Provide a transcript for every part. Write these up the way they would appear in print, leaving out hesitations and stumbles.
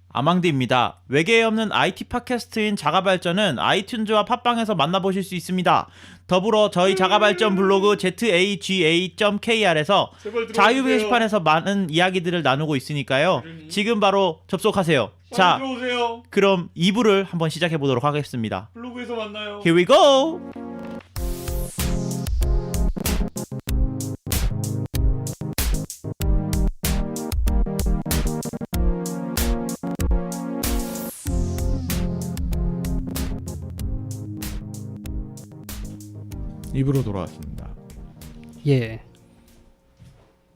아망드입니다. 외계에 없는 IT 팟캐스트인 자가발전은 아이튠즈와 팟빵에서 만나보실 수 있습니다. 더불어 저희 자가발전 블로그 zaga.kr에서 자유 게시판에서 많은 이야기들을 나누고 있으니까요. 지금 바로 접속하세요. 자, 들어오세요. 그럼 2부를 한번 시작해 보도록 하겠습니다. 블로그에서 만나요. Here we go! 입으로 돌아왔습니다. 예.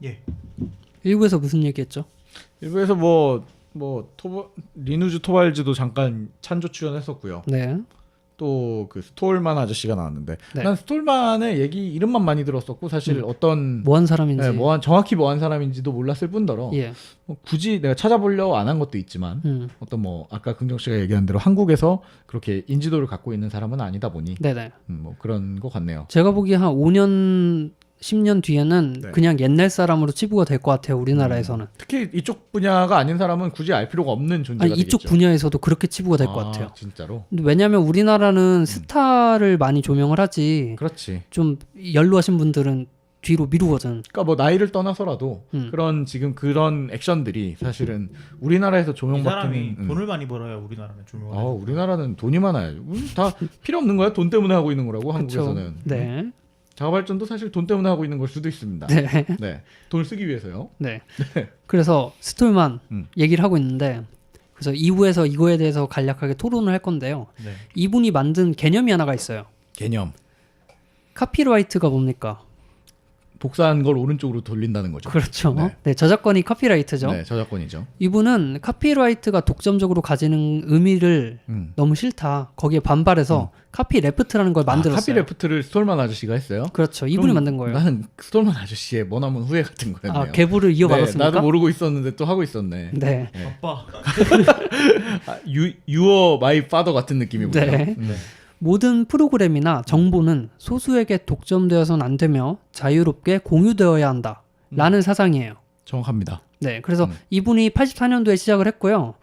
예. 1부에서 무슨 얘기했죠? 일부에서 리누즈 토발즈도 잠깐 찬조 출연했었고요. 네. 또 그 스톨만 아저씨가 나왔는데 네. 난 스톨만의 얘기 이름만 많이 들었었고 사실 어떤 뭐한 사람인지. 네, 정확히 뭐한 사람인지도 몰랐을 뿐더러 예. 뭐 굳이 내가 찾아보려고 안 한 것도 있지만 어떤 아까 긍정 씨가 얘기한 대로 한국에서 그렇게 인지도를 갖고 있는 사람은 아니다 보니 네네. 뭐 그런 것 같네요. 제가 보기에 한 5년 10년 뒤에는 네. 그냥 옛날 사람으로 치부가 될 것 같아요. 우리나라에서는. 특히 이쪽 분야가 아닌 사람은 굳이 알 필요가 없는 존재가 아니, 되겠죠. 이쪽 분야에서도 그렇게 치부가 될 것 같아요. 진짜로? 근데 왜냐하면 우리나라는 스타를 많이 조명을 하지. 그렇지. 좀 연루하신 분들은 뒤로 미루거든. 그러니까 뭐 나이를 떠나서라도 그런 액션들이 사실은 우리나라에서 이 조명받기는 사람이 돈을 많이 벌어요. 우리나라는 조명을. 우리나라는 돈이 많아요. 다 필요 없는 거야. 돈 때문에 하고 있는 거라고 그쵸? 한국에서는. 네. 자가발전도 사실 돈 때문에 하고 있는 걸 수도 있습니다. 네. 네. 돈을 쓰기 위해서요. 네. 그래서 스톨만 얘기를 하고 있는데 그래서 2부에서 이거에 대해서 간략하게 토론을 할 건데요. 네. 이분이 만든 개념이 하나가 있어요. 개념. 카피라이트가 뭡니까? 복사한 걸 오른쪽으로 돌린다는 거죠. 그렇죠. 네. 네, 저작권이 카피라이트죠. 네, 저작권이죠. 이분은 카피라이트가 독점적으로 가지는 의미를 너무 싫다. 거기에 반발해서 카피레프트라는 걸 만들었어요. 카피레프트를 스톨만 아저씨가 했어요? 그렇죠. 이분이 만든 거예요. 나는 스톨만 아저씨의 머나먼 후회 같은 거였네요. 아, 계보를 이어받았습니까? 네, 나도 모르고 있었는데 또 하고 있었네. 네. 아빠. 유어 마이 파더 같은 느낌이군요. 네. 모든 프로그램이나 정보는 소수에게 독점되어서는 안 되며 자유롭게 공유되어야 한다. 라는 사상이에요. 정확합니다. 네. 그래서 이분이 84년도에 시작을 했고요.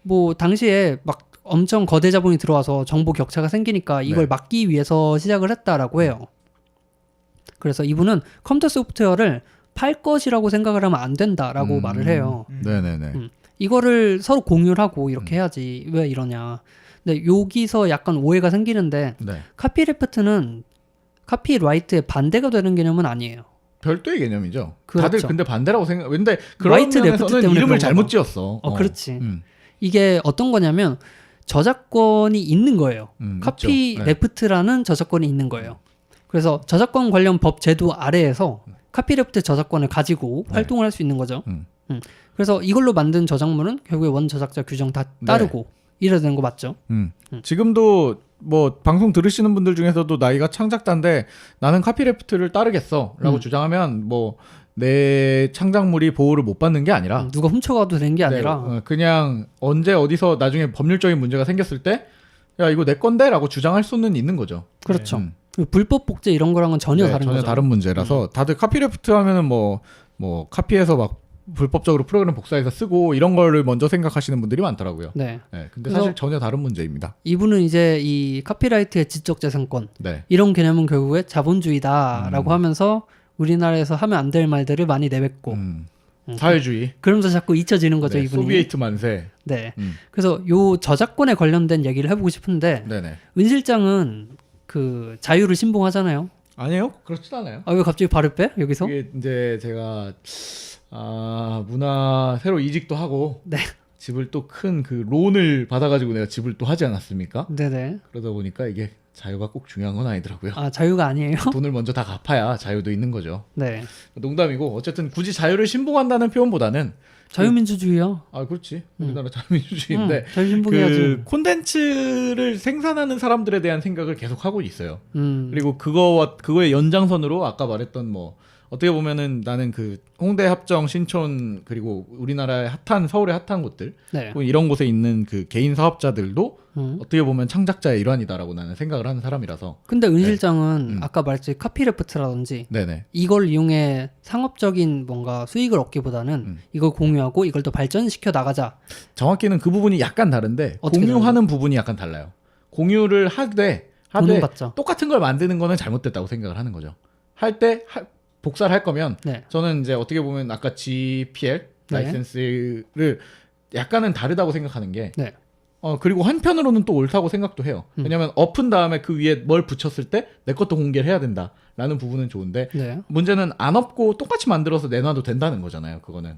뭐 당시에 막 엄청 거대 자본이 들어와서 정보 격차가 생기니까 이걸 네. 막기 위해서 시작을 했다라고 해요. 그래서 이분은 컴퓨터 소프트웨어를 팔 것이라고 생각을 하면 안 된다라고 말을 해요. 네네네. 이거를 서로 공유를 하고 이렇게 해야지 왜 이러냐. 근데 여기서 약간 오해가 생기는데 네. 카피레프트는 카피라이트의 반대가 되는 개념은 아니에요. 별도의 개념이죠. 그렇죠. 다들 근데 반대라고 생각. 근데 그런 라이트 레프트 면에서는 때문에 이름을 그런 잘못 거죠. 지었어. 그렇지. 이게 어떤 거냐면 저작권이 있는 거예요. 카피 있죠. 네. 레프트라는 저작권이 있는 거예요. 그래서 저작권 관련 법 제도 아래에서 카피레프트 저작권을 가지고 네. 활동을 할 수 있는 거죠. 그래서 이걸로 만든 저작물은 결국에 원저작자 규정 다 따르고 이래야 되는 거 맞죠? 지금도 뭐 방송 들으시는 분들 중에서도 나이가 창작자인데 나는 카피레프트를 따르겠어라고 주장하면 뭐 내 창작물이 보호를 못 받는 게 아니라 누가 훔쳐가도 되는 게 아니라 그냥 언제 어디서 나중에 법률적인 문제가 생겼을 때 야 이거 내 건데라고 주장할 수는 있는 거죠. 그렇죠. 불법 복제 이런 거랑은 전혀 다른 전혀 거죠. 다른 문제라서 다들 카피레프트 하면은 뭐 카피해서 막 불법적으로 프로그램 복사해서 쓰고 이런 거를 먼저 생각하시는 분들이 많더라고요. 네. 근데 사실 전혀 다른 문제입니다. 이분은 이제 이 카피라이트의 지적재산권 네. 이런 개념은 결국에 자본주의다라고 하면서 우리나라에서 하면 안 될 말들을 많이 내뱉고 사회주의. 그러면서 자꾸 잊혀지는 거죠. 네, 이분이. 소비에이트 만세. 네. 그래서 요 저작권에 관련된 얘기를 해보고 싶은데 네네. 은 실장은 그 자유를 신봉하잖아요. 아니에요? 그렇진 않아요. 아, 왜 갑자기 발을 빼? 여기서? 이게 이제 제가 문화 새로 이직도 하고 네. 집을 또 큰 그 론을 받아가지고 내가 집을 또 하지 않았습니까? 네네. 그러다 보니까 이게 자유가 꼭 중요한 건 아니더라고요. 아, 자유가 아니에요? 돈을 먼저 다 갚아야 자유도 있는 거죠. 네. 농담이고 어쨌든 굳이 자유를 신봉한다는 표현보다는 자유민주주의요. 아 그렇지 우리나라 자유민주주의인데 자유 신봉해야지. 그 콘텐츠를 생산하는 사람들에 대한 생각을 계속 하고 있어요. 음. 그리고 그거의 연장선으로 아까 말했던 뭐 어떻게 보면은 나는 그 홍대, 합정, 신촌 그리고 우리나라의 핫한 서울의 핫한 곳들 네. 뭐 이런 곳에 있는 그 개인 사업자들도 음. 어떻게 보면 창작자의 일환이다라고 나는 생각을 하는 사람이라서. 근데 은 실장은 음. 아까 말했듯이 카피레프트라든지 네네. 이걸 이용해 상업적인 뭔가 수익을 얻기보다는 이걸 공유하고 이걸 더 발전시켜 나가자. 정확히는 그 부분이 약간 다른데 어떻게 공유하는 부분이 약간 달라요. 공유를 하되 돈은 받죠. 똑같은 걸 만드는 거는 잘못됐다고 생각을 하는 거죠. 할 때 복사를 할 거면 네. 저는 이제 어떻게 보면 아까 GPL 네. 라이센스를 약간은 다르다고 생각하는 게 네. 그리고 한편으로는 또 옳다고 생각도 해요. 왜냐면 엎은 다음에 그 위에 뭘 붙였을 때 내 것도 공개를 해야 된다라는 부분은 좋은데 네. 문제는 안 엎고 똑같이 만들어서 내놔도 된다는 거잖아요. 그거는.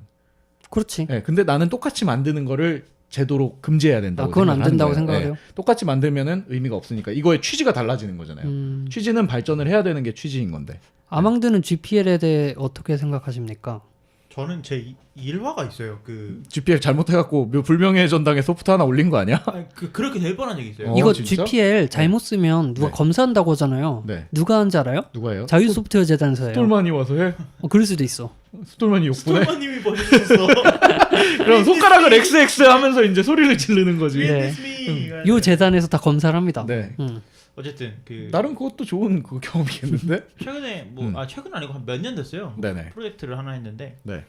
그렇지. 네, 근데 나는 똑같이 만드는 거를 제도로 금지해야 된다고 그건 안 생각하는 된다고 거예요. 생각을 네, 해요. 똑같이 만들면은 의미가 없으니까 이거의 취지가 달라지는 거잖아요. 취지는 발전을 해야 되는 게 취지인 건데. 아망드는 GPL에 대해 어떻게 생각하십니까? 저는 제 일화가 있어요. GPL 잘못해갖고 불명예 전당에 소프트 하나 올린 거 아니야? 그렇게 될 뻔한 적이 있어요. 이거 진짜? GPL 잘못 쓰면 누가 네. 검사한다고 하잖아요. 네. 누가 하는지 알아요? 누가요? 자유소프트웨어재단에서 해요. 스톨만이 와서 해? 그럴 수도 있어. 스톨만이 욕보내? 스톨마님이 버리셨어. 그럼 손가락을 XX 하면서 이제 소리를 지르는 거지. 네. 요 재단에서 다 검사를 합니다. 네. 어쨌든 나름 그것도 좋은 그 경험이겠는데? 최근에 최근 아니고 한 몇 년 됐어요. 네네. 프로젝트를 하나 했는데 네.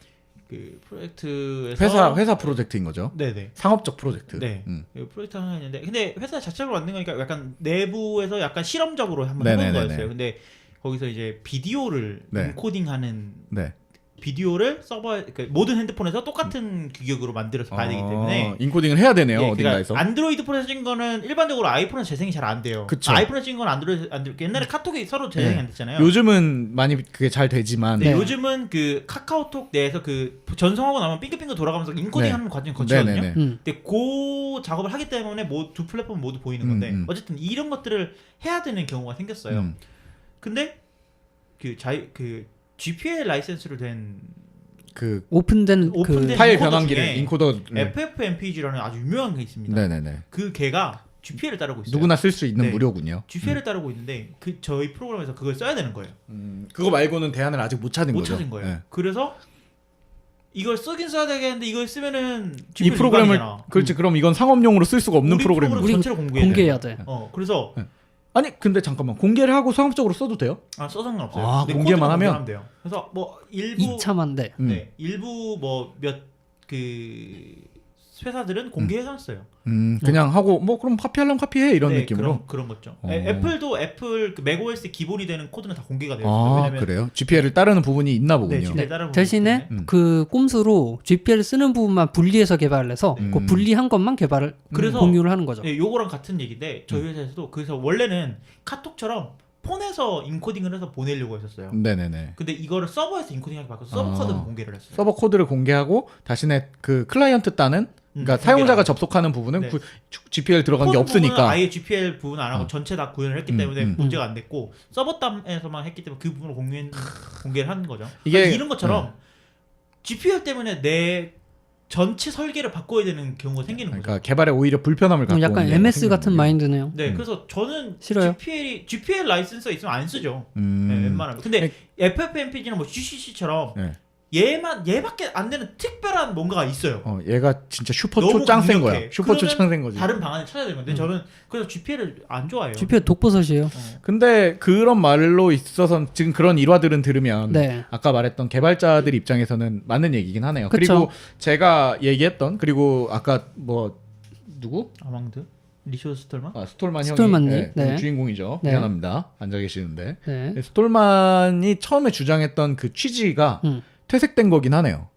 그 프로젝트에서 회사 프로젝트인 거죠? 네네. 상업적 프로젝트. 네. 그 프로젝트 하나 했는데 근데 회사 자체로 만든 거니까 약간 내부에서 약간 실험적으로 한번 해본 네네네네. 거였어요. 근데 거기서 이제 비디오를 네. 인코딩하는 네. 비디오를 그러니까 모든 핸드폰에서 똑같은 규격으로 만들어서 봐야 되기 때문에 인코딩을 해야 되네요. 예, 어딘가에서. 그러니까 안드로이드 폰에서 찍은 거는 일반적으로 아이폰은 재생이 잘 안 돼요. 그쵸. 아이폰에 찍은 건 안드로이드 안 돼. 옛날에 카톡이 서로 재생이 네. 안 됐잖아요. 요즘은 많이 그게 잘 되지만 네, 네. 요즘은 그 카카오톡 내에서 그 전송하고 나면 빙글빙글 돌아가면서 인코딩하는 과정이 거치거든요. 네네네. 근데 그 작업을 하기 때문에 두 플랫폼 모두 보이는 건데 어쨌든 이런 것들을 해야 되는 경우가 생겼어요. 근데 그 GPL 라이센스로 된 오픈된 파일 인코더 변환기를 중에 인코더 FFmpeg라는 아주 유명한 게 있습니다. 네네네. 그 걔가 GPL을 따르고 있어요. 누구나 쓸 수 있는 네. 무료군요. GPL을 따르고 있는데 저희 프로그램에서 그걸 써야 되는 거예요. 그거 말고는 대안을 아직 못 찾은 못 거죠. 찾은 거예요. 네. 그래서 이걸 쓰긴 써야 되겠는데 이걸 쓰면은 이 GPL 프로그램을 위반이잖아. 그렇지 그럼 이건 상업용으로 쓸 수가 없는 우리 프로그램인 프로그램 거죠. 전체를 공개해야 돼. 그래서 아니 근데 잠깐만 공개를 하고 상업적으로 써도 돼요? 써상관 없어요. 아, 근데 공개만 코드만 하면? 공개하면 돼요. 그래서 뭐 일부 2차만 돼. 네, 일부 뭐 몇 회사들은 공개해서 써요. 그냥 하고 뭐 그럼 카피하려면 카피해 이런 네, 느낌으로. 그런 거죠. 어. 애플도 그 맥OS 기본이 되는 코드는 다 공개가 되어 있어요. 아 왜냐면 그래요? GPL을 따르는 부분이 있나 보군요. 네, GPL 따르는 대신에 부분이 때문에. 그 꼼수로 GPL 쓰는 부분만 분리해서 개발을 해서 그 분리한 것만 개발을 그래서 공유를 하는 거죠. 네, 요거랑 같은 얘기인데 저희 회사에서도 그래서 원래는 카톡처럼 폰에서 인코딩을 해서 보내려고 했었어요. 네네네. 근데 이거를 서버에서 인코딩하기 바꿔서 서버 아. 코드는 공개를 했어요. 서버 코드를 공개하고 대신에 그 클라이언트 따는 그러니까 공개를 사용자가 하고. 접속하는 부분은 네. GPL 들어간 게 코드 부분은 없으니까. 아예 GPL 부분 안 하고 전체 다 구현을 했기 때문에 음. 문제가 안 됐고 서버 땀에서만 했기 때문에 그 부분을 공개를 하는 거죠. 이게- 그러니까 이런 것처럼 GPL 때문에 내 전체 설계를 바꿔야 되는 경우가 생기는 거죠. 그러니까 개발에 오히려 불편함을 갖고 약간 오는 MS 경우가 같은 생기는군요. 마인드네요. 네, 그래서 저는 싫어요? GPL 라이센스가 있으면 안 쓰죠. 네, 음. 웬만하면. 근데 FFmpeg나 뭐 GCC처럼 네. 얘밖에 안 되는 특별한 뭔가가 있어요. 얘가 진짜 슈퍼 너무 초짱센 거야. 강력해. 슈퍼 그러면 초짱센 거지. 다른 방안을 찾아야 되는 건데 저는 그래서 GPL을 안 좋아해요. GPL 독버섯이에요. 근데 그런 말로 있어서 지금 그런 일화들은 들으면 네. 아까 말했던 개발자들 입장에서는 맞는 얘기긴 하네요. 그쵸. 그리고 제가 얘기했던 그리고 아까 뭐 누구? 아망드? 리쇼 스톨만? 스톨만 형이 스톨만님? 네, 네. 주인공이죠. 네. 미안합니다. 앉아 계시는데 네. 스톨만이 처음에 주장했던 그 취지가 퇴색된 거긴 하네요.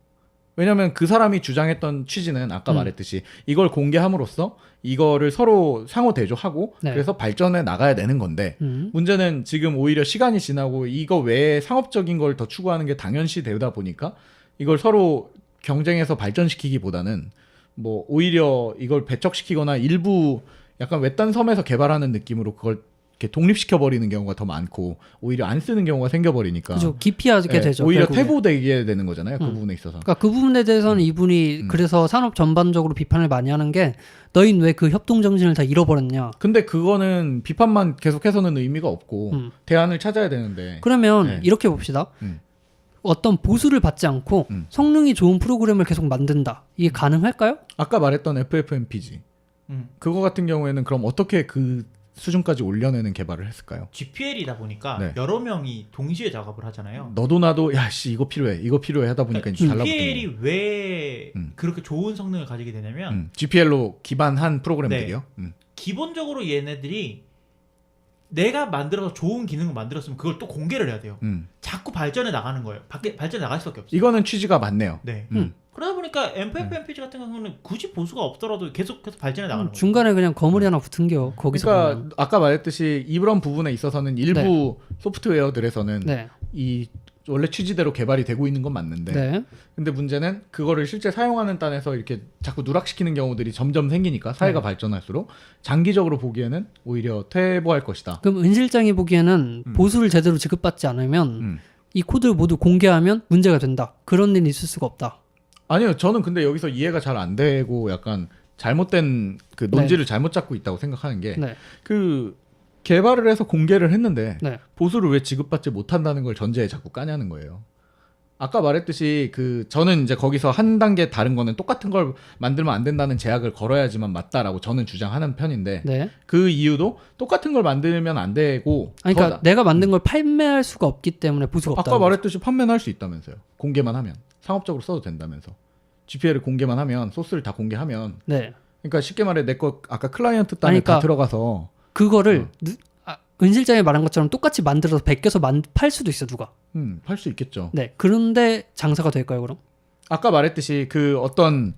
왜냐면 그 사람이 주장했던 취지는 아까 말했듯이 이걸 공개함으로써 이거를 서로 상호 대조하고 네. 그래서 발전해 나가야 되는 건데 문제는 지금 오히려 시간이 지나고 이거 외에 상업적인 걸 더 추구하는 게 당연시 되다 보니까 이걸 서로 경쟁해서 발전시키기보다는 뭐 오히려 이걸 배척시키거나 일부 약간 외딴 섬에서 개발하는 느낌으로 그걸 이렇게 독립시켜 버리는 경우가 더 많고 오히려 안 쓰는 경우가 생겨 버리니까 그죠. 기피하게 네, 되죠. 오히려 결국에. 퇴보되게 되는 거잖아요. 그 부분에 있어서. 그러니까 그 부분에 대해서는 이분이 그래서 산업 전반적으로 비판을 많이 하는 게 너희는 왜 그 협동 정신을 다 잃어버렸냐. 근데 그거는 비판만 계속해서는 의미가 없고 대안을 찾아야 되는데. 그러면 네. 이렇게 봅시다. 음. 어떤 보수를 받지 않고 성능이 좋은 프로그램을 계속 만든다. 이게 가능할까요? 아까 말했던 FFmpeg 그거 같은 경우에는 그럼 어떻게 그 수준까지 올려내는 개발을 했을까요? GPL이다 보니까 네. 여러 명이 동시에 작업을 하잖아요. 너도 나도 야씨 이거 필요해 하다 보니까 이제 달라붙는 GPL이 왜 음. 그렇게 좋은 성능을 가지게 되냐면 GPL로 기반한 프로그램들이요. 기본적으로 얘네들이 내가 만들어서 좋은 기능을 만들었으면 그걸 또 공개를 해야 돼요. 자꾸 발전해 나가는 거예요. 밖에 발전해 나갈 수밖에 없어요. 이거는 취지가 맞네요. 네. 그러다 보니까 FFmpeg 같은 경우는 굳이 보수가 없더라도 계속해서 발전해 나가는 거죠. 중간에 그냥 거물이 하나 붙은겨. 거기서 그러니까 보면. 아까 말했듯이 이런 부분에 있어서는 일부 소프트웨어들에서는 네. 이 원래 취지대로 개발이 되고 있는 건 맞는데 네. 근데 문제는 그거를 실제 사용하는 단에서 이렇게 자꾸 누락시키는 경우들이 점점 생기니까 사회가 네. 발전할수록 장기적으로 보기에는 오히려 퇴보할 것이다. 그럼 은 실장이 보기에는 보수를 제대로 지급받지 않으면 이 코드를 모두 공개하면 문제가 된다. 그런 일이 있을 수가 없다. 아니요, 저는 근데 여기서 이해가 잘 안 되고 약간 잘못된 그 논지를 잘못 잡고 있다고 생각하는 게 네. 그 개발을 해서 공개를 했는데 네. 보수를 왜 지급받지 못한다는 걸 전제에 자꾸 까냐는 거예요. 아까 말했듯이 그 저는 이제 거기서 한 단계 다른 거는 똑같은 걸 만들면 안 된다는 제약을 걸어야지만 맞다라고 저는 주장하는 편인데 네. 그 이유도 똑같은 걸 만들면 안 되고 아니, 그러니까 내가 만든 걸 판매할 수가 없기 때문에 보수가 없다. 아까 말했듯이 판매는 할 수 있다면서요. 공개만 하면 상업적으로 써도 된다면서 GPL을 공개만 하면 소스를 다 공개하면 네. 그러니까 쉽게 말해 내 거 아까 클라이언트 단에 아니, 그러니까 다 들어가서 그거를 은 실장이 말한 것처럼 똑같이 만들어서 베껴서 팔 수도 있어 누가. 팔 수 있겠죠. 네. 그런데 장사가 될까요 그럼? 아까 말했듯이 그 어떤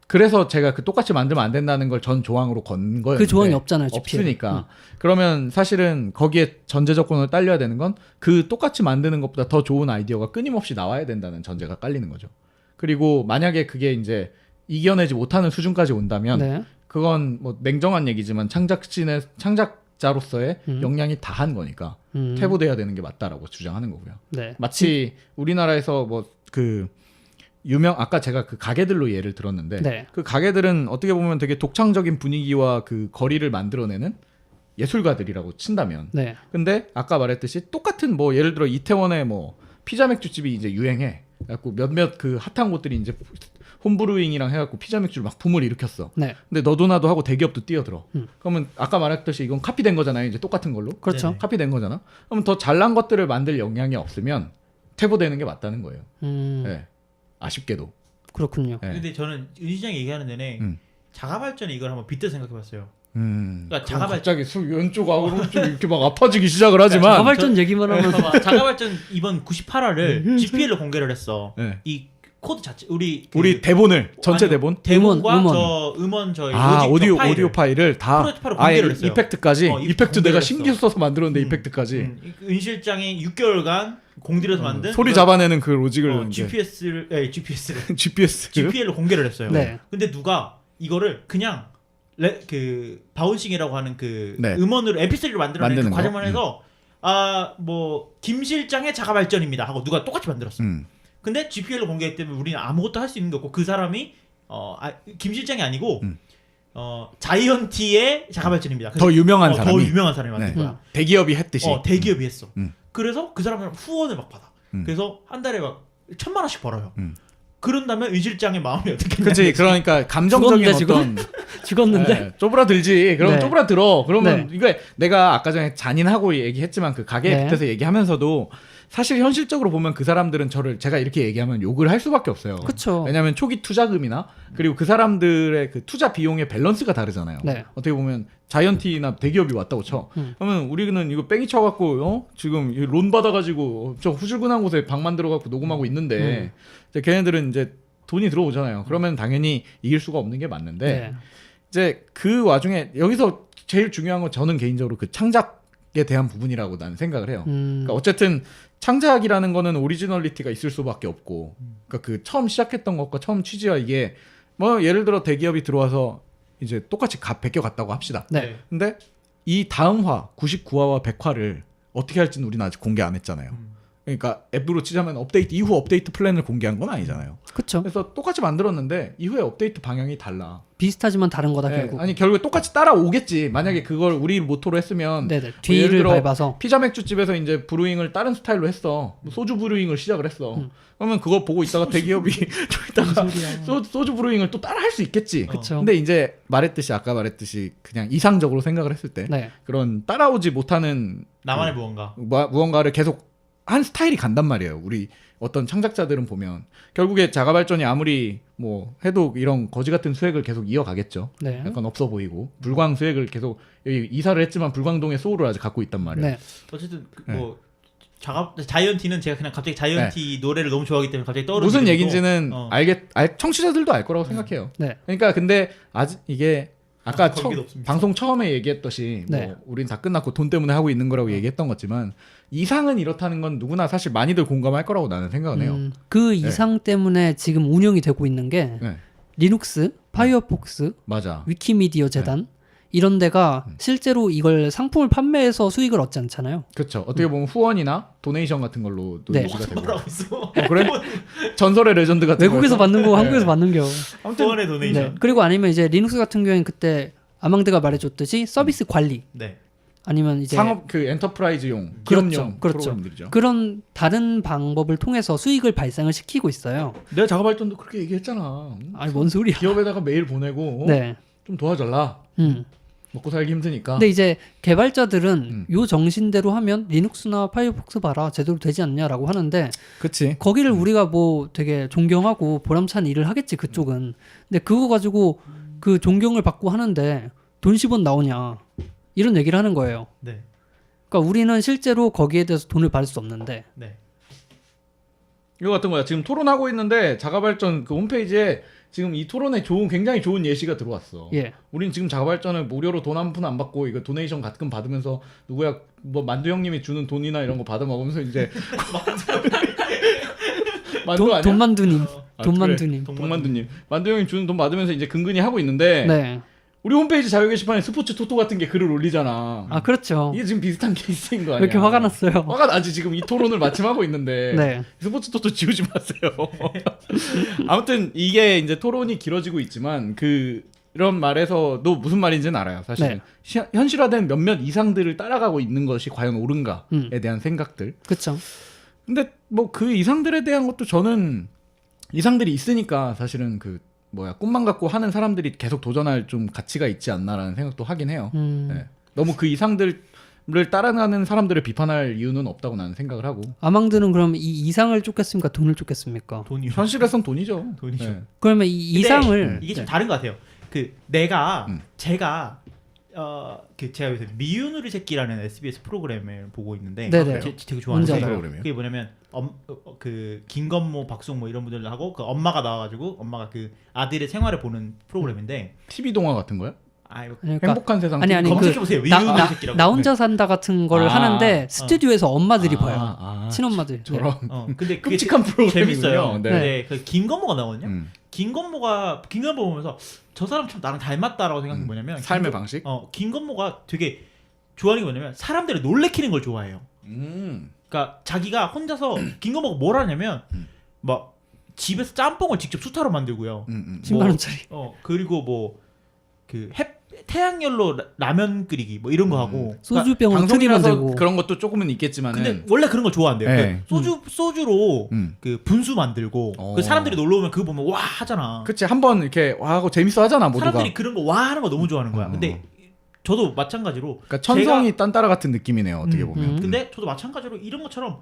그래서 제가 그 똑같이 만들면 안 된다는 걸 전 조항으로 건 거예요. 그 조항이 없잖아요. GPL. 없으니까. 그러면 사실은 거기에 전제 조건을 딸려야 되는 건 그 똑같이 만드는 것보다 더 좋은 아이디어가 끊임없이 나와야 된다는 전제가 깔리는 거죠. 그리고 만약에 그게 이제 이겨내지 못하는 수준까지 온다면 네. 그건 뭐 냉정한 얘기지만 창작자로서의 역량이 다한 거니까 퇴보돼야 되는 게 맞다라고 주장하는 거고요. 네. 마치 우리나라에서 뭐 그 유명 아까 제가 그 가게들로 예를 들었는데 네. 그 가게들은 어떻게 보면 되게 독창적인 분위기와 그 거리를 만들어내는 예술가들이라고 친다면 네. 근데 아까 말했듯이 똑같은 뭐 예를 들어 이태원에 뭐 피자 맥주집이 이제 유행해 갖고 몇몇 그 핫한 곳들이 이제 홈브루잉이랑 해갖고 피자 맥주를 막 붐을 일으켰어. 네. 근데 너도 나도 하고 대기업도 뛰어들어. 그러면 아까 말했듯이 이건 카피된 거잖아요. 이제 똑같은 걸로. 그렇죠. 네네. 카피된 거잖아. 그럼 더 잘난 것들을 만들 역량이 없으면 퇴보되는 게 맞다는 거예요. 네. 아쉽게도. 그렇군요. 네. 근데 저는 은 시장이 얘기하는 내내 자가 발전에 이걸 한번 빗대 생각해봤어요. 그러니까 자가 발전 갑자기 왼쪽 오른쪽 이렇게 막 아파지기 시작을 하지만 자가발전 얘기만 하면 자가 발전 이번 98화를 GPL로 공개를 했어. 네. 이 코드 자체 우리 대본을 전체 아니요, 대본 대본과 음원. 저 음원 저희 오디오 파일을 다 프로젝트로 아예 공개를 했어요. 이펙트까지 이펙트 공개를 내가 했어. 신기 써서 만들었는데 이펙트까지 은 실장이 6개월간 공들여서 만든 소리 이걸, 잡아내는 그 로직을 GPS를 GPS GPL로 공개를 했어요. 네. 근데 누가 이거를 그냥 그 바운싱이라고 하는 그 네. 음원으로 MP3로 만들어내는 그 만드는 거? 과정만 해서 뭐 김 실장의 자가 발전입니다 하고 누가 똑같이 만들었어. 근데 GPL로 공개했기 때문에 우리는 아무것도 할 수 있는 게 없고 그 사람이 김 실장이 아니고 자이언티의 자가 발전입니다. 더 유명한 더 사람이 유명한 사람이 만든 네. 거야. 대기업이 했듯이 대기업이 했어. 음. 그래서 그 사람은 후원을 막 받아. 그래서 한 달에 막 1,000만 원씩 벌어요. 음. 그런다면 은 실장의 마음이 어떻게 그치 그러니까 감정적인 죽었는데, 어떤 죽었는데. 네, 쪼브라들지 그럼 네. 쪼브라들어 그러면 네. 이거 내가 아까 전에 잔인하고 얘기했지만 그 가게에 네. 밑에서 얘기하면서도 사실 현실적으로 보면 그 사람들은 제가 이렇게 얘기하면 욕을 할 수밖에 없어요. 그쵸. 왜냐하면 초기 투자금이나 그리고 그 사람들의 그 투자 비용의 밸런스가 다르잖아요. 네. 어떻게 보면 자이언티나 대기업이 왔다고 쳐. 그러면 우리는 이거 뺑이 쳐갖고 지금 론 받아가지고 저 후줄근한 곳에 방 만들어갖고 녹음하고 있는데 이제 걔네들은 이제 돈이 들어오잖아요. 그러면 당연히 이길 수가 없는 게 맞는데 네. 이제 그 와중에 여기서 제일 중요한 건 저는 개인적으로 그 창작에 대한 부분이라고 나는 생각을 해요. 그러니까 어쨌든 창작이라는 거는 오리지널리티가 있을 수밖에 없고 그러니까 그 처음 시작했던 것과 처음 취지와 이게 뭐 예를 들어 대기업이 들어와서 이제 똑같이 베껴갔다고 합시다. 네. 근데 이 다음 화 99화와 100화를 어떻게 할지는 우리는 아직 공개 안 했잖아요. 그러니까 앱으로 치자면 업데이트 이후 업데이트 플랜을 공개한 건 아니잖아요. 그렇죠. 그래서 똑같이 만들었는데 이후에 업데이트 방향이 달라. 비슷하지만 다른 거다 네, 결국. 아니 결국에 똑같이 따라오겠지. 만약에 그걸 우리 모토로 했으면 네네. 예를 뒤를 들어 밟아서. 피자 맥주집에서 이제 브루잉을 다른 스타일로 했어. 뭐 소주 브루잉을 시작을 했어. 그러면 그거 보고 있다가 대기업이 좀 있다가 소주 브루잉을 또 따라 할 수 있겠지. 그쵸. 근데 이제 아까 말했듯이 그냥 이상적으로 생각을 했을 때 네. 그런 따라오지 못하는 나만의 무언가. 무언가를 계속 한 스타일이 간단 말이에요. 우리 어떤 창작자들은 보면 결국에 자가 발전이 아무리 뭐 해도 이런 거지 같은 수액을 계속 이어가겠죠. 네. 약간 없어 보이고 불광 수액을 계속 여기 이사를 했지만 불광동의 소울을 아직 갖고 있단 말이에요. 네. 어쨌든 뭐 자이언티는 제가 그냥 갑자기 자이언티 노래를 너무 좋아하기 때문에 갑자기 떠오르는 무슨 이름이고, 얘기인지는 청취자들도 알 거라고 생각해요. 네. 그러니까 근데 아직 이게 아까 관계도 없습니다. 방송 처음에 얘기했듯이 네. 뭐 우린 다 끝났고 돈 때문에 하고 있는 거라고 얘기했던 거지만 이상은 이렇다는 건 누구나 사실 많이들 공감할 거라고 나는 생각은 해요. 그 이상 때문에 지금 운영이 되고 있는 게 네. 리눅스, 파이어폭스, 맞아. 위키미디어 재단 이런 데가 실제로 이걸 상품을 판매해서 수익을 얻지 않잖아요. 그렇죠. 어떻게 보면 후원이나 도네이션 같은 걸로 또 네. 유지가 되고. 뭐라고 있어? 그래? 전설의 레전드 같은 외국에서 거에서? 받는 거 네. 한국에서 받는 겨. 후원의 도네이션. 네. 그리고 아니면 이제 리눅스 같은 경우에는 그때 아망드가 말해줬듯이 서비스 관리 네. 아니면 이제 상업 그 엔터프라이즈용 그렇죠. 기업용 그렇죠. 프로그램들이죠. 그런 다른 방법을 통해서 수익을 발생을 시키고 있어요. 내가 작업 발전도 그렇게 얘기했잖아. 아니 뭔 소리야? 기업에다가 메일 보내고 네. 좀 도와달라. 먹고 살기 힘드니까. 근데 이제 개발자들은 요 정신대로 하면 리눅스나 파이어폭스 봐라 제대로 되지 않냐라고 하는데 그치. 거기를 우리가 뭐 되게 존경하고 보람찬 일을 하겠지 그쪽은. 근데 그거 가지고 그 존경을 받고 하는데 돈 10원 나오냐 이런 얘기를 하는 거예요. 네. 그러니까 우리는 실제로 거기에 대해서 돈을 받을 수 없는데. 네. 이거 같은 거야. 지금 토론하고 있는데 자가발전 그 홈페이지에 지금 이 토론에 굉장히 좋은 예시가 들어왔어. 예. 우린 지금 자가발전을 무료로 돈 한 푼 안 받고 이거 도네이션 가끔 받으면서 누구야 뭐 만두 형님이 주는 돈이나 이런 거 받아 먹으면서 이제 만두 아니야? 돈만두님. 아, 돈만두님. 동만두님 만두 형님 주는 돈 받으면서 이제 근근히 하고 있는데 네. 우리 홈페이지 자유 게시판에 스포츠 토토 같은 게 글을 올리잖아. 아 그렇죠. 이게 지금 비슷한 케이스인 거 왜 아니야? 이렇게 화가 났어요? 화가 나지. 지금 이 토론을 마침 하고 있는데 네. 스포츠 토토 지우지 마세요. 아무튼 이게 이제 토론이 길어지고 있지만 이런 말에서도 무슨 말인지는 알아요. 사실 네. 현실화된 몇몇 이상들을 따라가고 있는 것이 과연 옳은가에 대한 생각들. 그렇죠. 근데 뭐 그 이상들에 대한 것도 저는 이상들이 있으니까 사실은 꿈만 갖고 하는 사람들이 계속 도전할 좀 가치가 있지 않나라는 생각도 하긴 해요. 네. 너무 그 이상들을 따라가는 사람들을 비판할 이유는 없다고 나는 생각을 하고. 아망드는 그럼 이 이상을 쫓겠습니까? 돈을 쫓겠습니까? 돈이요. 현실에선 돈이죠. 돈이죠. 네. 그러면 이 이상을 이게 좀 네. 다른 것 같아요. 제가 제가 요새 미유누리 새끼라는 SBS 프로그램을 보고 있는데 네네. 되게 좋아하는 뭔지 게 알아요. 그게 뭐냐면 김건모, 박수홍 이런 분들 하고 그 엄마가 나와가지고 엄마가 그 아들의 생활을 보는 프로그램인데 TV 동화 같은 거야? 아이고 그러니까 행복한 세상. 아니 검색해 보세요. 미유누리 새끼라고. 나 혼자 산다 같은 걸 하는데 스튜디오에서 엄마들이 봐요. 친엄마들. 저런 근데 그게 끔찍한 프로그램이군요. 재밌어요. 네. 근데 그 김건모가 나오거든요. 김건모 보면서 저 사람 참 나랑 닮았다라고 생각한 게 뭐냐면 삶의 방식. 김건모가 되게 좋아하는 게 뭐냐면 사람들을 놀래키는 걸 좋아해요. 그러니까 자기가 혼자서 김건모가 뭘 하냐면 막 집에서 짬뽕을 직접 수타로 만들고요. 10만 원짜리. 그리고 뭐 태양열로 라면 끓이기 뭐 이런 거 하고. 소주병을 트리 방송이라서 만들고. 그런 것도 조금은 있겠지만은. 근데 원래 그런 걸 좋아한대요. 네. 소주로 그 분수 만들고 그 사람들이 놀러 오면 그거 보면 와 하잖아. 그치 한번 이렇게 와 하고 재밌어 하잖아 모두가. 사람들이 그런 거 와 하는 거 너무 좋아하는 거야. 근데 저도 마찬가지로. 그러니까 천성이 딴따라 같은 느낌이네요. 어떻게 보면. 근데 저도 마찬가지로 이런 것처럼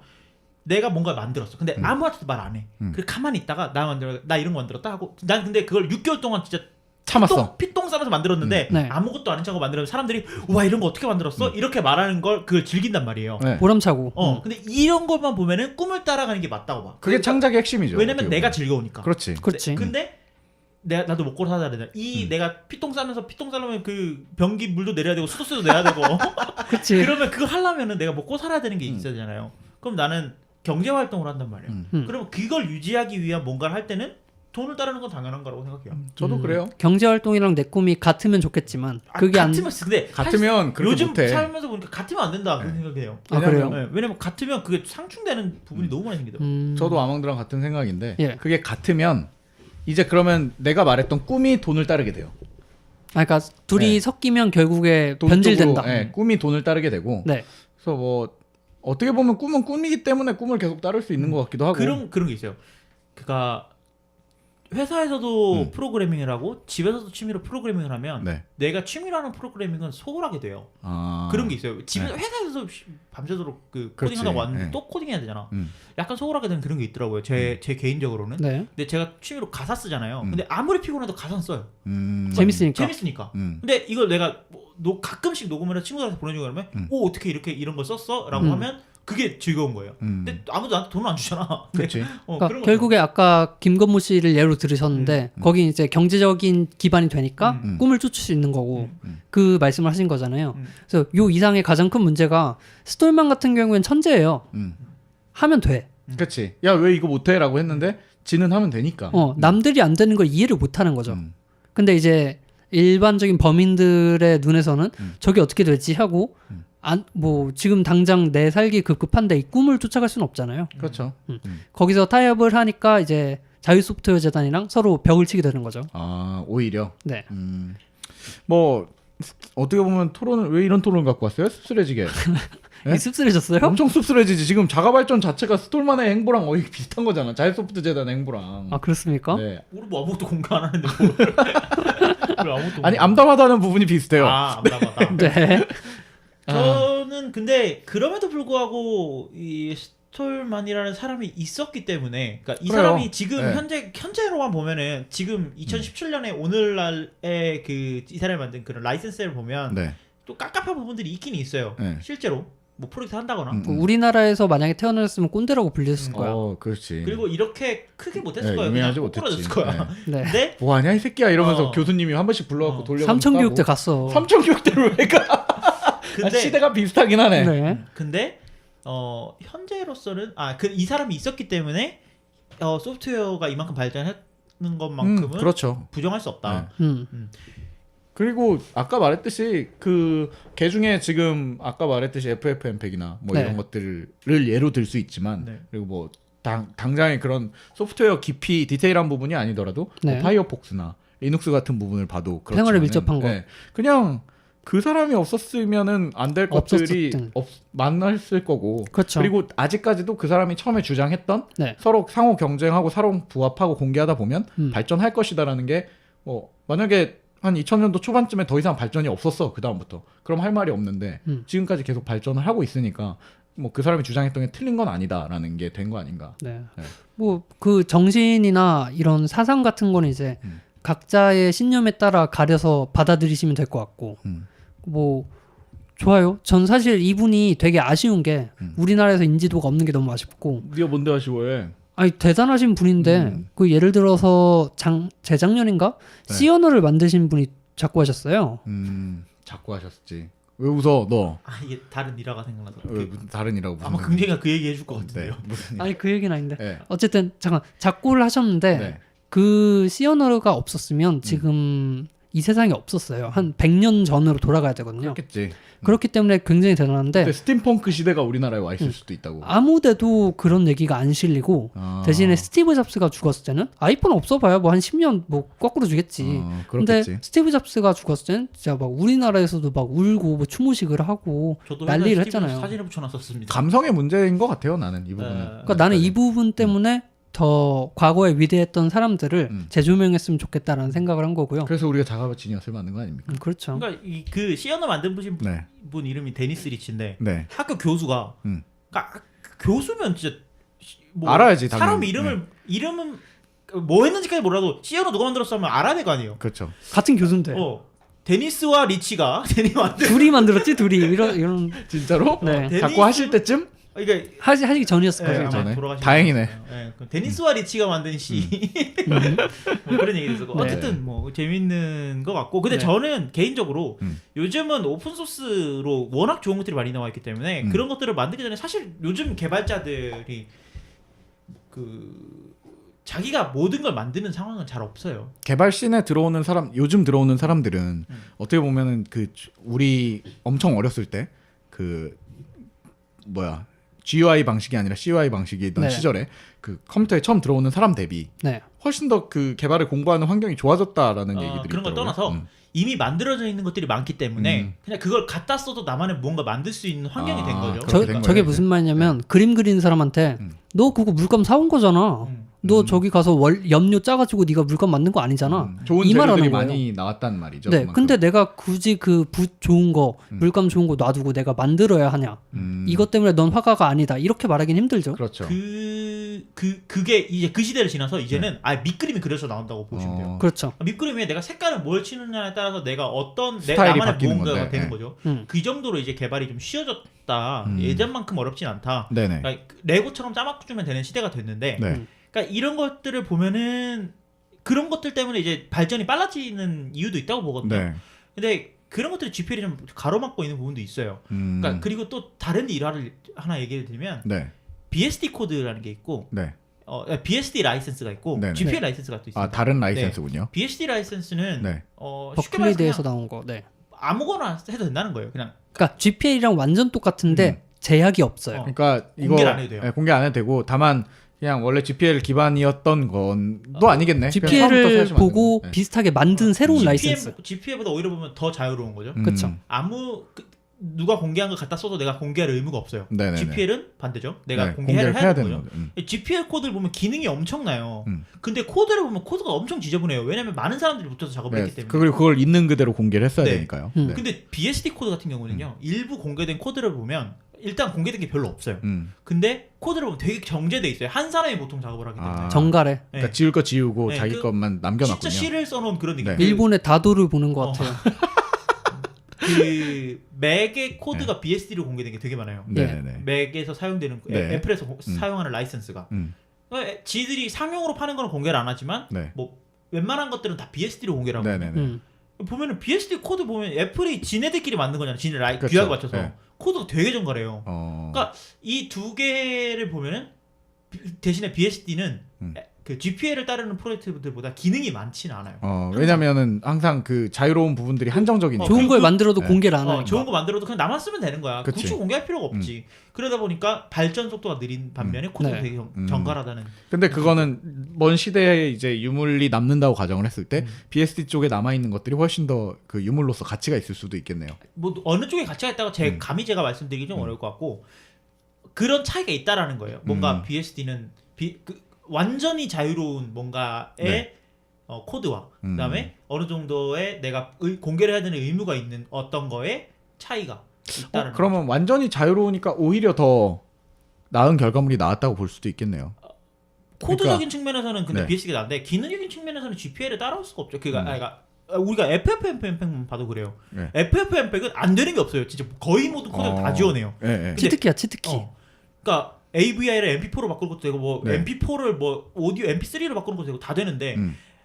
내가 뭔가 만들었어. 근데 아무한테도 말 안 해. 그래 가만히 있다가 나 이런 거 만들었다 하고 난 근데 그걸 6개월 동안 진짜 참았어. 피똥 싸면서 만들었는데 네. 아무것도 아닌 척하고 만들었는데 사람들이 와 이런 거 어떻게 만들었어? 이렇게 말하는 걸 그걸 즐긴단 말이에요. 네. 보람차고. 근데 이런 것만 보면은 꿈을 따라가는 게 맞다고 봐. 그게 그러니까 창작의 핵심이죠. 왜냐면 어떻게 내가 보면. 즐거우니까. 그렇지. 그렇지. 근데 나도 먹고 살아야 되잖아. 내가 피똥 싸면서 피똥 싸려면 그 변기 물도 내려야 되고 수도세도 내야 되고. 그렇지. 그러면 그거 하려면은 내가 먹고 살아야 되는 게 있어야 되잖아요. 그럼 나는 경제 활동을 한단 말이에요. 그러면 그걸 유지하기 위한 뭔가를 할 때는 돈을 따르는 건 당연한 거라고 생각해요. 저도 그래요. 경제 활동이랑 내 꿈이 같으면 좋겠지만 그게 안 같으면 근데 같으면 그렇게 요즘 못해. 살면서 보니까 같으면 안 된다 그런 생각해요. 아, 그래요? 네, 왜냐면 같으면 그게 상충되는 부분이 너무 많이 생기더라고요. 저도 아망드랑 같은 생각인데 예. 그게 같으면 이제 그러면 내가 말했던 꿈이 돈을 따르게 돼요. 그러니까 둘이 네. 섞이면 결국에 돈 변질된다. 쪽으로, 예, 꿈이 돈을 따르게 되고. 네. 그래서 뭐 어떻게 보면 꿈은 꿈이기 때문에 꿈을 계속 따를 수 있는 것 같기도 하고. 그런 게 있어요. 그러니까 회사에서도 음. 프로그래밍을 하고 집에서도 취미로 프로그래밍을 하면 네. 내가 취미로 하는 프로그래밍은 소홀하게 돼요. 아. 그런 게 있어요. 집에 네. 회사에서 밤새도록 그 그렇지. 코딩하다가 왔는데 네. 또 코딩해야 되잖아. 음. 약간 소홀하게 되는 그런 게 있더라고요. 제 개인적으로는. 네. 근데 제가 취미로 가사 쓰잖아요. 음. 근데 아무리 피곤해도 가사는 써요. 재밌으니까. 재밌으니까. 음. 근데 이걸 내가 가끔씩 녹음을 해서 친구들한테 보내주고 그러면 오 어떻게 이렇게 이런 걸 썼어? 라고 하면 그게 즐거운 거예요. 근데 아무도 나한테 돈을 안 주잖아. 그렇지. 그러니까 그런 결국에 아까 김건모 씨를 예로 들으셨는데 거기 이제 경제적인 기반이 되니까 꿈을 쫓을 수 있는 거고 그 말씀을 하신 거잖아요. 그래서 요 이상의 가장 큰 문제가 스톨만 같은 경우엔 천재예요. 하면 돼. 그렇지. 야 왜 이거 못해라고 했는데 지는 하면 되니까. 남들이 안 되는 걸 이해를 못 하는 거죠. 음. 근데 이제 일반적인 범인들의 눈에서는 저게 어떻게 되지 하고 뭐 지금 당장 내 살기 급급한데 이 꿈을 쫓아갈 수는 없잖아요. 그렇죠. 거기서 타협을 하니까 이제 자유소프트웨어 재단이랑 서로 벽을 치게 되는 거죠. 아 오히려. 네. 뭐 어떻게 보면 토론을 왜 이런 토론을 갖고 왔어요? 씁쓸해지게. 네? 이 씁쓸해졌어요? 엄청 씁쓸해지지. 지금 자가발전 자체가 스톨만의 행보랑 거의 비슷한 거잖아. 자유소프트 재단 행보랑. 아 그렇습니까? 네. 우리 뭐 아무것도 공개 안 하는데 뭘. 우리 아무것도 아니 공개 안 암담하다는 부분이 비슷해요. 아, 암담하다. 네. 저는 근데 그럼에도 불구하고 이 스톨만이라는 사람이 있었기 때문에 그러니까 이 그래요. 사람이 지금 네. 현재로만 보면은 지금 2017년에 오늘날에 그 이 사람이 만든 그런 라이센스를 보면 네. 또 깝깝한 부분들이 있긴 있어요. 네. 실제로 뭐 프로젝트 한다거나 뭐 우리나라에서 만약에 태어났으면 꼰대라고 불렸을 거야. 그렇지. 그리고 이렇게 크게 못했을 네, 거예요. 유명하지 그냥 꼬꾸라졌을 못했지. 거야. 네. 근데 뭐하냐 이 새끼야 이러면서 어. 교수님이 한 번씩 불러갖고 돌려. 삼천교육대 갔어. 삼천교육대를 왜 가? 근데 시대가 비슷하긴 하네. 네. 근데 현재로서는 이 사람이 있었기 때문에 소프트웨어가 이만큼 발전했는 것만큼은 그렇죠. 부정할 수 없다. 그리고 아까 말했듯이 걔 중에 지금 아까 말했듯이 FFmpeg이나 뭐 네. 이런 것들을 예로 들 수 있지만 네. 그리고 뭐 당장의 그런 소프트웨어 깊이 디테일한 부분이 아니더라도 네. 뭐 파이어폭스나 리눅스 같은 부분을 봐도 그렇지만은, 생활에 밀접한 거. 그냥 그 사람이 없었으면은 안 될 것들이 없었을 만났을 거고. 그렇죠. 그리고 아직까지도 그 사람이 처음에 주장했던 네. 서로 상호 경쟁하고 서로 부합하고 공개하다 보면 발전할 것이다라는 게 뭐 만약에 한 2000년도 초반쯤에 더 이상 발전이 없었어 그 다음부터 그럼 할 말이 없는데 지금까지 계속 발전을 하고 있으니까 뭐 그 사람이 주장했던 게 틀린 건 아니다라는 게 된 거 아닌가. 네. 네. 뭐 그 정신이나 이런 사상 같은 거는 이제 각자의 신념에 따라 가려서 받아들이시면 될 것 같고 뭐 좋아요. 전 사실 이분이 되게 아쉬운 게 우리나라에서 인지도가 없는 게 너무 아쉽고. 네가 뭔데 아쉬워해? 아니 대단하신 분인데 그 예를 들어서 재작년인가 네. C 언어를 만드신 분이 작고 하셨어요. 자꾸 하셨지. 왜 웃어 너? 이게 다른 일화가 생각나서 왜 무슨 다른 일하고 무슨 아마 긍정이가 그 얘기 해줄 것 같은데요. 네, 무슨 일? 아니 그 얘기는 아닌데 네. 어쨌든 잠깐 작고를 하셨는데 네. 그 C 언어가 없었으면 지금 이 세상에 없었어요. 한 100년 전으로 돌아가야 되거든요. 그렇겠지. 그렇기 때문에 굉장히 대단한데 근데 스팀펑크 시대가 우리나라에 와 있을 수도 있다고. 아무데도 그런 얘기가 안 실리고 대신에 스티브 잡스가 죽었을 때는 아이폰 없어봐야 뭐 한 10년 뭐 거꾸로 주겠지. 근데 그렇겠지. 스티브 잡스가 죽었을 때는 진짜 막 우리나라에서도 막 울고 뭐 추모식을 하고 저도 난리를 스티브 했잖아요. 사진을 붙여놨었습니다. 감성의 문제인 것 같아요 나는 이 부분은. 그러니까 나는 이 부분 때문에 더 과거에 위대했던 사람들을 재조명했으면 좋겠다라는 생각을 한 거고요. 그래서 우리가 자가발전이었을 만든 거 아닙니까? 그렇죠. 그러니까 그 시연을 만든 네. 분 이름이 데니스 리치인데 네. 학교 교수가 그러니까 교수면 진짜 뭐 알아야지, 당연히. 사람 이름은 뭐 했는지까지 몰라도 시연을 누가 만들었어 하면 알아야 될 거 아니에요. 그렇죠. 같은 교수인데 데니스와 리치가 데니 만든 둘이 만들었지 둘이 이런 진짜로? 네. 데니스- 자꾸 하실 때쯤? 그러니까 하시기 전이었을 거예요. 아마 전에? 돌아가신 다행이네. 것 같아요. 데니스와 리치가 만든 시 뭐 그런 얘기도 있었고 네. 어쨌든 뭐 재밌는 것 같고 근데 네. 저는 개인적으로 요즘은 오픈 소스로 워낙 좋은 것들이 많이 나와 있기 때문에 그런 것들을 만들기 전에 사실 요즘 개발자들이 그 자기가 모든 걸 만드는 상황은 잘 없어요. 개발씬에 들어오는 사람, 요즘 들어오는 사람들은 어떻게 보면은 그 우리 엄청 어렸을 때 그 뭐야 GUI 방식이 아니라 CUI 방식이던 네. 시절에 그 컴퓨터에 처음 들어오는 사람 대비 네. 훨씬 더 그 개발을 공부하는 환경이 좋아졌다라는 얘기들이 그런 걸 있더라고요. 떠나서 이미 만들어져 있는 것들이 많기 때문에 그냥 그걸 갖다 써도 나만의 무언가 만들 수 있는 환경이 된 거죠. 그렇게 된 저게 거예요, 무슨 말이냐면 그림 그리는 사람한테 너 그거 물감 사온 거잖아. 너 저기 가서 염료 짜가지고 네가 물감 만든 거 아니잖아. 좋은 이 말하는 재료들이 거예요. 많이 나왔단 말이죠. 네, 그만큼. 근데 내가 굳이 그 붓 좋은 거, 물감 좋은 거 놔두고 내가 만들어야 하냐? 이것 때문에 넌 화가가 아니다. 이렇게 말하긴 힘들죠. 그렇죠. 그게 이제 그 시대를 지나서 이제는 아예 밑그림이 그려져 나온다고 보시면 돼요. 그렇죠. 밑그림에 내가 색깔을 뭘 치느냐에 따라서 내가 어떤 스타일이 나만의 바뀌는 무언가가 건데, 되는 네. 거죠. 음. 그 정도로 이제 개발이 좀 쉬워졌다. 예전만큼 어렵진 않다. 네네. 그러니까 레고처럼 짜맞추면 되는 시대가 됐는데, 네. 그러니까 이런 것들을 보면은 그런 것들 때문에 이제 발전이 빨라지는 이유도 있다고 보거든요. 네. 근데 그런 것들이 GPL이 좀 가로막고 있는 부분도 있어요. 그러니까 그리고 또 다른 일화를 하나 얘기를 드리면 네. BSD 코드라는 게 있고 네. BSD 라이센스가 있고 네네. GPL 라이센스가 또 있습니다. 아 다른 라이센스군요. BSD 라이센스는 네. 쉽게 말해서 버클리대에서 그냥 나온 거. 네. 아무거나 해도 된다는 거예요. 그냥 그러니까 GPL이랑 완전 똑같은데 제약이 없어요. 그러니까 이거 공개를 안 해도 돼요. 네, 공개 안 해도 되고 다만 그냥 원래 GPL 기반이었던 건도 아니겠네. 그냥 처음부터 GPL을 새로 만든 보고 거. 네. 비슷하게 만든 새로운 라이센스. GPL보다 오히려 보면 더 자유로운 거죠. 그쵸. 누가 공개한 걸 갖다 써도 내가 공개할 의무가 없어요. 네네네. GPL은 반대죠. 내가 네, 공개를 해야 되는 거죠. 거죠. GPL 코드를 보면 기능이 엄청나요. 근데 코드를 보면 코드가 엄청 지저분해요. 왜냐면 많은 사람들이 붙어서 작업을 네. 했기 때문에. 그리고 그걸 있는 그대로 공개를 했어야 네. 되니까요. 음. 네. 근데 BSD 코드 같은 경우는요. 일부 공개된 코드를 보면 일단 공개된 게 별로 없어요. 음. 근데 코드를 보면 되게 정제돼 있어요. 한 사람이 보통 작업을 하기 때문에. 아. 정갈해. 네. 그러니까 지울 거 지우고 네, 자기 그 것만 남겨놨군요. 진짜 시를 써놓은 그런 느낌. 네. 일본의 다도를 보는 것 같아요. 그 맥의 코드가 BSD로 공개된 게 되게 많아요. 네네네. 맥에서 사용되는 네. 애플에서 사용하는 라이센스가 지들이 상용으로 파는 거는 공개를 안 하지만 네. 뭐 웬만한 것들은 다 BSD로 공개를 하고 네네네. 보면은 BSD 코드 보면 애플이 지네들끼리 만든 거잖아. 지네 그렇죠. 규약에 맞춰서 네. 코드가 되게 정갈해요. 그러니까 이 두 개를 보면은 대신에 BSD는 그 GPL을 따르는 프로젝트들보다 기능이 많지는 않아요. 왜냐면은 항상 그 자유로운 부분들이 한정적이니까. 좋은 걸 만들어도 네. 공개를 안 하니까. 좋은 거 만들어도 그냥 나만 쓰면 되는 거야. 그치. 굳이 공개할 필요가 없지. 그러다 보니까 발전 속도가 느린 반면에 코드가 네. 되게 정갈하다는. 근데 그거는 먼 시대에 이제 유물이 남는다고 가정을 했을 때 BSD 쪽에 남아 있는 것들이 훨씬 더 그 유물로서 가치가 있을 수도 있겠네요. 뭐 어느 쪽에 가치가 있다고 감히 제가 말씀드리기 좀 어려울 것 같고 그런 차이가 있다라는 거예요. 뭔가 BSD는 완전히 자유로운 뭔가의 네. 코드와 그다음에 어느 정도의 내가 공개를 해야 되는 의무가 있는 어떤 거에 차이가 있다는 그러면 완전히 자유로우니까 오히려 더 나은 결과물이 나왔다고 볼 수도 있겠네요. 코드적인 측면에서는 근데 네. BSD가 나은데 기능적인 측면에서는 GPL을 따라올 수가 없죠. 그러니까 우리가 FFmpeg만 봐도 그래요. 네. FFmpeg은 안 되는 게 없어요. 진짜 거의 모든 코드를 다 지원해요. 네. 치트키야 치트키. 그러니까 AVI를 MP4로 바꾸는 것도 되고 뭐 네. MP4를 뭐 오디오 MP3로 바꾸는 것도 되고 다 되는데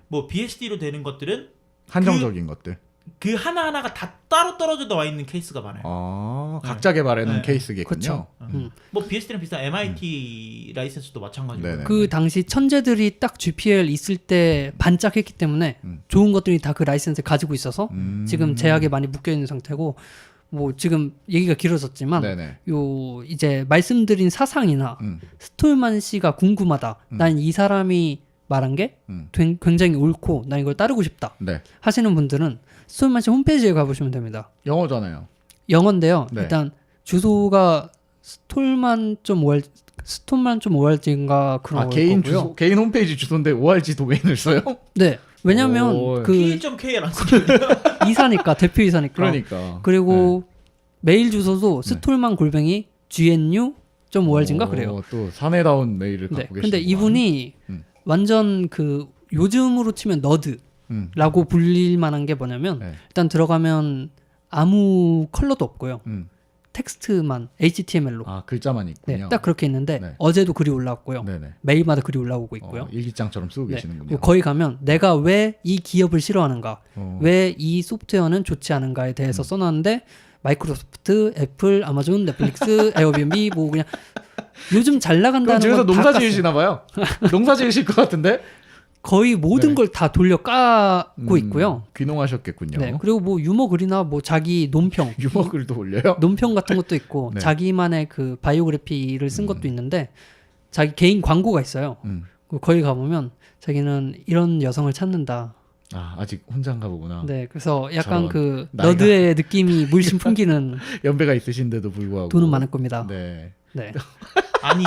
뭐 BSD로 되는 것들은 한정적인 것들. 그 하나하나가 다 따로 떨어져 나와 있는 케이스가 많아요. 각자 개발해 놓은 네. 케이스겠군요. 뭐 BSD랑 비슷한 MIT 라이센스도 마찬가지고. 네네. 그 당시 천재들이 딱 GPL 있을 때 반짝했기 때문에 좋은 것들이 다 그 라이센스 가지고 있어서 지금 제약에 많이 묶여 있는 상태고 뭐 지금 얘기가 길어졌지만 네네. 요 이제 말씀드린 사상이나 스톨만 씨가 궁금하다. 난 이 사람이 말한 게 굉장히 옳고 난 이걸 따르고 싶다. 네. 하시는 분들은 스톨만 씨 홈페이지에 가보시면 됩니다. 영어잖아요. 영어인데요. 네. 일단 주소가 스톨만.org인가 그런 개인 거고요. 주소, 개인 홈페이지 주소인데 ORG 도메인을 써요? 네. 왜냐면 오, 그 P.K를 안 쓰거든요. 이사니까 대표 이사니까. 그러니까. 그리고 메일 주소도 스톨만 골뱅이 gnu.org인가 그래요. 또 사내다운 메일을 네. 갖고 계시는 근데 이분이 완전 그 요즘으로 치면 너드라고 불릴 만한 게 뭐냐면 네. 일단 들어가면 아무 컬러도 없고요. 음. 텍스트만 HTML로. 글자만 네, 있군요. 딱 그렇게 있는데 네. 어제도 글이 올라왔고요. 네네. 매일마다 글이 올라오고 있고요. 일기장처럼 쓰고 네. 계시는군요. 그리고 거기 가면 내가 왜 이 기업을 싫어하는가, 왜 이 소프트웨어는 좋지 않은가에 대해서 써놨는데 마이크로소프트, 애플, 아마존, 넷플릭스, 에어비앤비 뭐 그냥 요즘 잘 그럼 나간다는 집에서 건다 농사 깠어요. 지으시나 봐요. 농사 지으실 것 같은데. 거의 모든 네. 걸 다 돌려 까고 있고요. 귀농하셨겠군요. 네. 그리고 뭐 유머 글이나 뭐 자기 논평, 유머글도 올려요? 논평 같은 것도 있고 네. 자기만의 그 바이오그래피를 쓴 것도 있는데 자기 개인 광고가 있어요. 거기 가보면 자기는 이런 여성을 찾는다. 아, 아직 혼자인가 보구나. 네, 그래서 약간 저런 그 나이가- 너드의 느낌이 물씬 풍기는 연배가 있으신데도 불구하고 돈은 많을 겁니다. 네. 네. 아니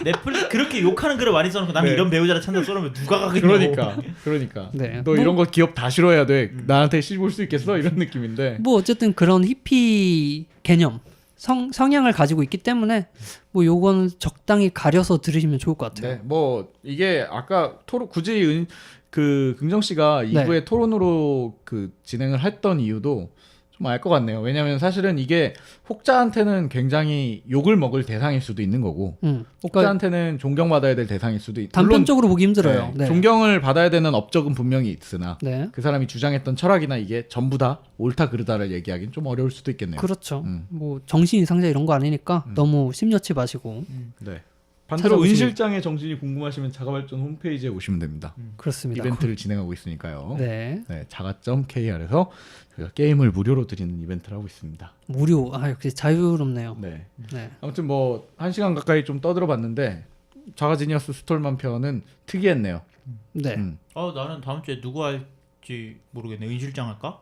넷플릭스 그렇게 욕하는 글을 많이 써놓고 나는 네. 이런 배우자를 찾는 써놓으면 누가 가겠냐고. 그러니까. 네. 너 뭐- 이런 거 기업 다 싫어해야 돼. 나한테 씹을 수 있겠어? 이런 느낌인데. 뭐 어쨌든 그런 히피 개념 성향을 가지고 있기 때문에 뭐 요거는 적당히 가려서 들으시면 좋을 것 같아요. 네. 뭐 이게 아까 토론 굳이 그 긍정 씨가 2부에 토론으로 그 진행을 했던 이유도 좀 알 것 같네요. 왜냐하면 사실은 이게 혹자한테는 굉장히 욕을 먹을 대상일 수도 있는 거고 그러니까 혹자한테는 존경받아야 될 대상일 수도 있고 단편적으로 보기 힘들어요. 네, 네. 존경을 받아야 되는 업적은 분명히 있으나 네. 그 사람이 주장했던 철학이나 이게 전부 다 옳다 그르다를 얘기하기는 좀 어려울 수도 있겠네요. 그렇죠. 음. 뭐 정신 이상자 이런 거 아니니까 너무 심려치 마시고 네. 반대로 찾아보시면- 은 실장의 정신이 궁금하시면 자가발전 홈페이지에 오시면 됩니다. 그렇습니다. 이벤트를 진행하고 있으니까요. 네. 네, 자가.kr에서 저희가 게임을 무료로 드리는 이벤트를 하고 있습니다. 무료. 아 역시 자유롭네요. 네. 네. 아무튼 뭐 1시간 가까이 좀 떠들어봤는데 자가지니어스 스톨만 편은 특이했네요. 네. 나는 다음 주에 누구 할지 모르겠네. 은 실장 할까?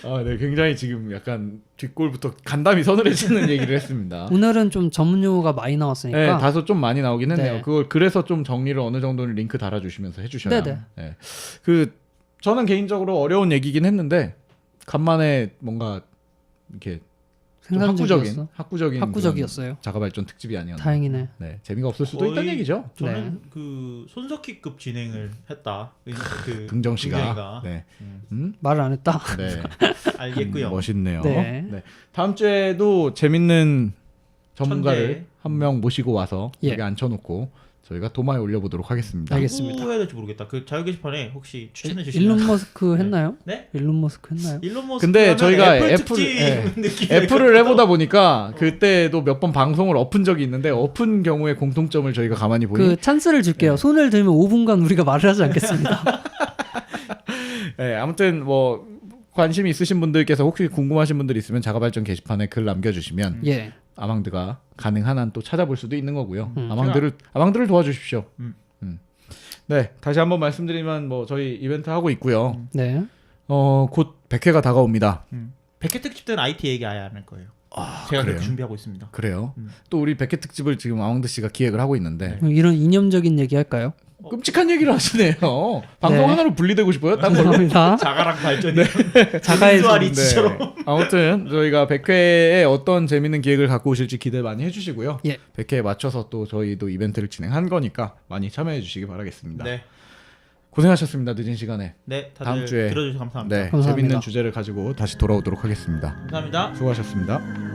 아, 네, 굉장히 지금 약간 뒷골부터 간담이 서늘해지는 얘기를 했습니다. 오늘은 좀 전문 용어가 많이 나왔으니까. 네, 다소 좀 많이 나오긴 했네요. 네. 그걸 그래서 좀 정리를 어느 정도는 링크 달아주시면서 해주셔야. 네네. 네. 그 저는 개인적으로 어려운 얘기긴 했는데 간만에 뭔가 이렇게 좀 생산적이었어. 학구적인 요 자가발전 특집이 아니었나. 다행이네. 네, 재미가 없을 수도 거의 있다는 얘기죠. 저는 네. 그 손석희급 진행을 했다. 그 긍정 씨가. 긍정이가. 네. 말을 안 했다. 네. 알겠고요. 멋있네요. 네. 네. 다음 주에도 재밌는 전문가를 천재. 한 명 모시고 와서 예. 여기 앉혀놓고 저희가 도마에 올려보도록 하겠습니다. 알겠습니다. 누구 해야 될지 모르겠다. 그 자유 게시판에 혹시 추천해 주시면. 일론 머스크 했나요? 네? 일론 머스크 했나요? 일론 머스크. 근데 저희가 애플 애플, 특집 예. 느낌이 애플을 해보다 보니까 그때도 몇 번 방송을 엎은 적이 있는데 엎은 경우의 공통점을 저희가 가만히 보니 그 찬스를 줄게요. 네. 손을 들면 5분간 우리가 말을 하지 않겠습니다. 네, 아무튼 뭐 관심 있으신 분들께서 혹시 궁금하신 분들 있으면 자가발전 게시판에 글 남겨주시면 예. 아망드가 가능한 한 또 찾아볼 수도 있는 거고요. 음. 아망드를 도와주십시오. 음. 네, 다시 한번 말씀드리면 뭐 저희 이벤트 하고 있고요. 네. 곧 100회가 다가옵니다. 100회 특집 때는 IT 얘기 아예 안 할 거예요. 제가 그래요? 그렇게 준비하고 있습니다. 그래요. 또 우리 100회 특집을 지금 아망드 씨가 기획을 하고 있는데 그럼 이런 이념적인 얘기 할까요? 끔찍한 얘기를 하시네요. 방송 네. 하나로 분리되고 싶어요? 딴 걸로? 감사합니다. 자가랑 발전이 자가의 민주화 좀- 리치처럼. 아무튼 저희가 100회에 어떤 재밌는 기획을 갖고 오실지 기대 많이 해주시고요. 예. 100회에 맞춰서 또 저희도 이벤트를 진행한 거니까 많이 참여해 주시기 바라겠습니다. 네, 고생하셨습니다. 늦은 시간에. 네, 다들 다음 주에 들어주셔서 감사합니다. 네, 감사합니다. 재밌는 주제를 가지고 다시 돌아오도록 하겠습니다. 감사합니다. 수고하셨습니다.